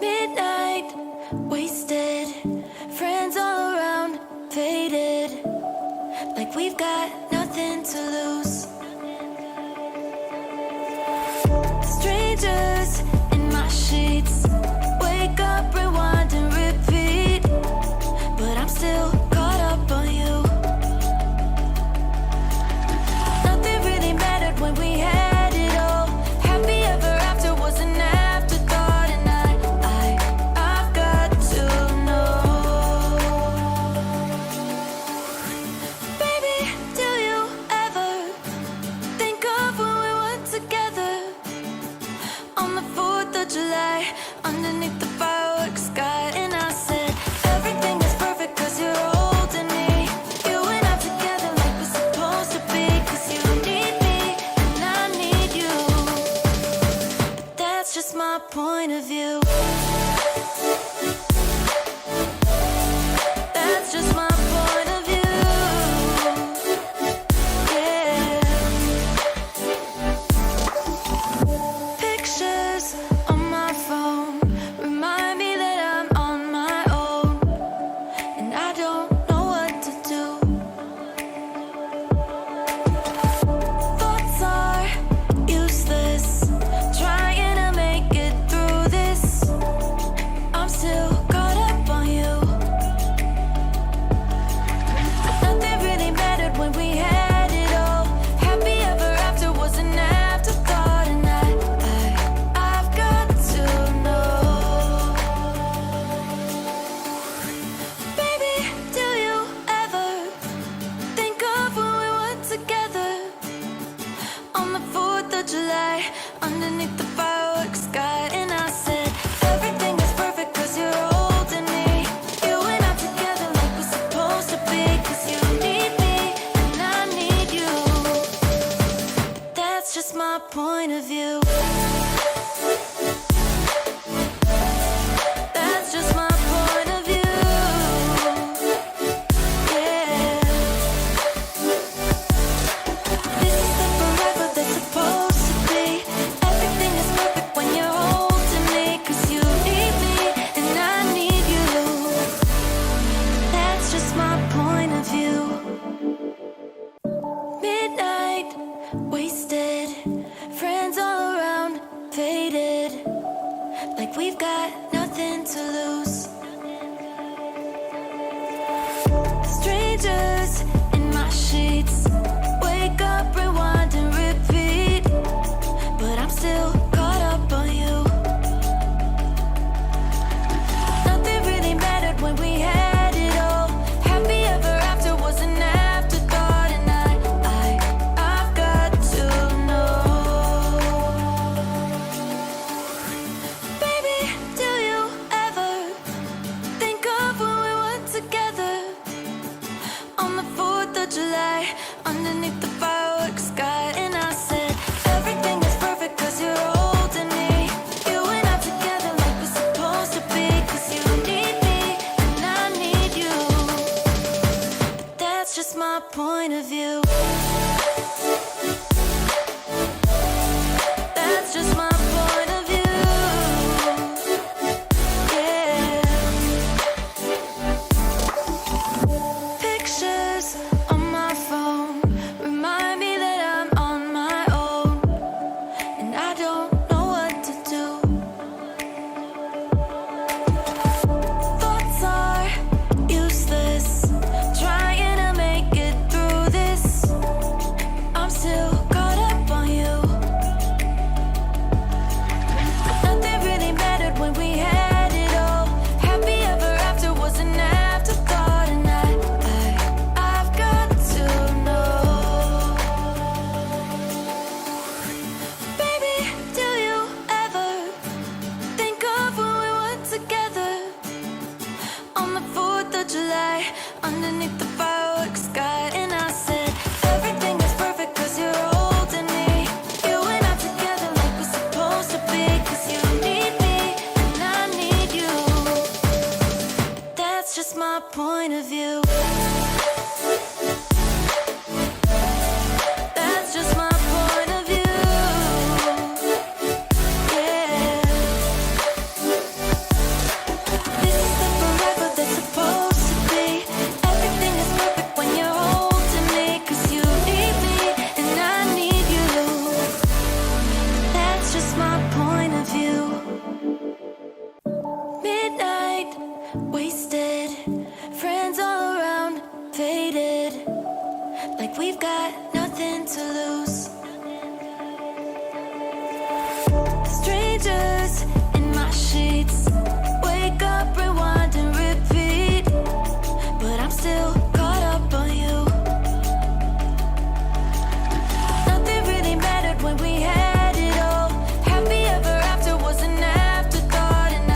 Midnight, wasted, friends all around, faded, like we've got nothing to lose. Strangers in my sheets, wake up, rewind and repeat, but I'm still caught up on you. Nothing really mattered when we had it all. Happy ever after was an afterthought, and I've got to know. Baby, do you ever think of when we were together on the 4th of July, underneath the fireworks sky? And I said, everything is perfect cause you're holding me. You and I together like we're supposed to be, cause you need me and I need you. But that's just my point of view. That's just my point of view. Yeah. Pictures on my phone remind me that I'm on my own, and I don't know what to do. Thoughts are useless, trying to make it through this. I'm still caught up on you. Nothing really mattered when we had it all. Happy ever after was an afterthought, and I've got to know. Baby, do you ever think of when we were together on the 4th of July, underneath the fireworks sky? And I said, everything is perfect cause you're holding me. You and I together like we're supposed to be, cause you need me and I need you. That's just my point of view. That's just my point of view. Yeah. This is the forever that's supposed to be. Everything is perfect when you're holding me, cause you need me and I need you. That's just my point of view. Midnight, wasted, friends all around, faded, like we've got nothing to lose. Strangers in my sheets, wake up, rewind and repeat, but I'm still caught up on you. Nothing really mattered when we had it all. Happy ever after was an afterthought, and I've got to know. Baby, do you ever think of when we were together on the 4th of July, underneath the fireworks sky? And I said, everything is perfect cause you're holding me. You and I together like we're supposed to be, cause you need me and I need you. But that's just my point of view. That's just my point of view. Yeah. Pictures on my phone remind me that I'm on my own, and I don't know what to do. Thoughts are useless, trying to make it through this. I'm still caught up on you. Nothing really mattered when we had it all. Happy ever after was an afterthought, and I've got to know. Baby, do you ever think of when we were together on the 4th of July, underneath the fireworks sky? And I said, everything is perfect cause you're holding me. You and I together like we're supposed to be, cause you need me and I need you. That's just my point of view. That's just my point of view. Yeah. midnight, wasted, friends all around, faded, like we've got nothing to lose. Strangers in my sheets, wake up, rewind and repeat, but I'm still caught up on you. Nothing really mattered when we had it all. Happy ever after was an afterthought, and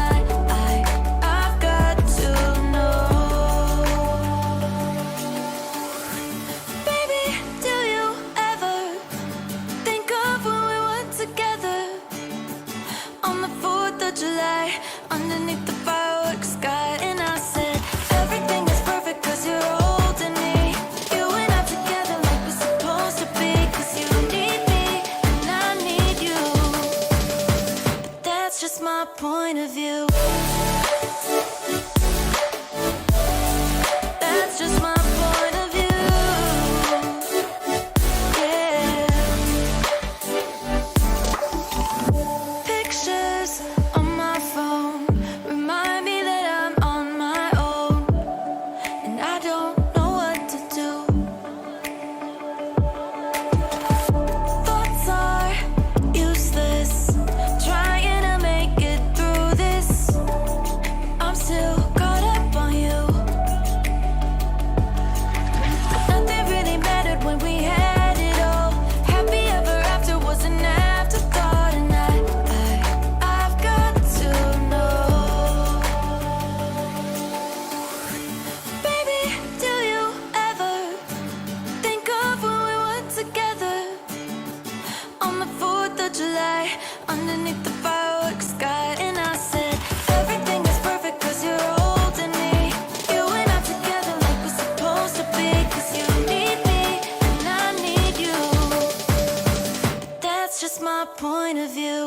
I've got to know. Baby, do you ever think of when we were together on the 4th of July, underneath the fireworks sky? And I said, everything is perfect cause you're holding me. You and I together like we're supposed to be, cause you need me and I need you. But that's just my point of view. That's just my point of view. Yeah. Pictures on my phone remind me that I'm on my own, and I don't know what to do. Thoughts are useless, trying to make it through this. I'm still caught up on you. Nothing really mattered when we had it all. Happy ever after was an afterthought, and I've got to know. Baby, do you ever think of when we were together on the 4th of July, underneath the fireworks sky? And I said, everything is perfect cause you're holding me. You and I together like we're supposed to be, cause you need me and I need you. But that's just my point of view.